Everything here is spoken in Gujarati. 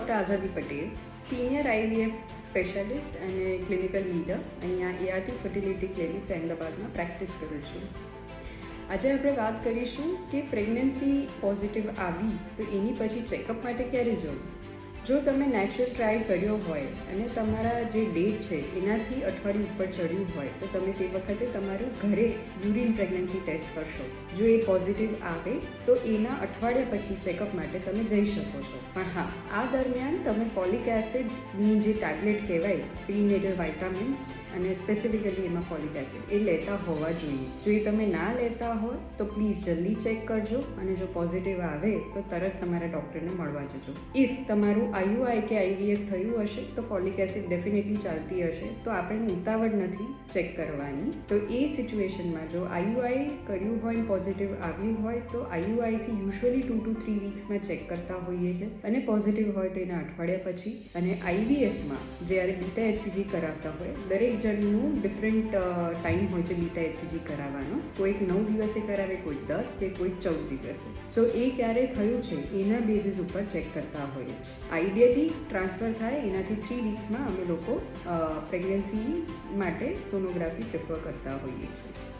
ડૉક્ટર આઝાદી પટેલ, સિનિયર IVF સ્પેશિયાલિસ્ટ અને ક્લિનિકલ લીડર અહીંયા ART ફર્ટિલિટી ક્લિનિક્સ અમદાવાદમાં પ્રેક્ટિસ કરું છું. આજે આપણે વાત કરીશું કે પ્રેગ્નન્સી પોઝિટિવ આવી તો એની પછી ચેકઅપ માટે ક્યારે જવું. જો તમે નેચરલ ટ્રાય કર્યો હોય અને તમારા જે ડેટ છે એનાથી અઠવાડિયું ઉપર ચડ્યું હોય તો તમે તે વખતે તમારું ઘરે યુરિન પ્રેગ્નન્સી ટેસ્ટ કરશો. જો એ પોઝિટિવ આવે તો એના અઠવાડિયા પછી ચેકઅપ માટે તમે જઈ શકો છો. પણ હા, આ દરમિયાન તમે ફોલિક એસિડની જે ટેબ્લેટ કહેવાય પ્રીનેટલ વાઇટામિન્સ અને સ્પેસિફિકલી એમાં ફોલિક એસિડ એ લેતા હોવા જોઈએ. જો એ તમે ના લેતા હોય તો પ્લીઝ જલ્દી ચેક કરજો અને જો પોઝિટિવ આવે તો તરત તમારા ડૉક્ટરને મળવા જજો. ઇફ તમારું IUI કે IVF થયું હશે તો ફોલિક એસિડ ડેફિનેટલી ચાલતી હશે તો આપણે ઉતાવળ નથી ચેક કરવાની. તો એ સિચ્યુએશનમાં જો IUI કર્યું હોય ને પોઝિટિવ આવ્યું હોય તો IUIથી યુઝ્યુઅલી 2 to 3 વીક્સમાં ચેક કરતા હોઈએ છીએ અને પોઝિટિવ હોય તો એના અઠવાડિયા પછી. અને IVFમાં જ્યારે બીટા HCG કરાવતા હોય દરેક જણનું ડિફરન્ટ ટાઈમ હોય છે બીટા HCG કરાવવાનો. કોઈક 9 દિવસે કરાવે, કોઈક 10 કે કોઈક 14 દિવસે. સો એ ક્યારે થયું છે એના બેઝિસ ઉપર ચેક કરતા હોઈએ છીએ. આઈડિયલી ટ્રાન્સફર થાય એનાથી 3 વીક્સમાં અમે લોકો પ્રેગ્નન્સી માટે સોનોગ્રાફી પ્રિફર કરતા હોઈએ છીએ.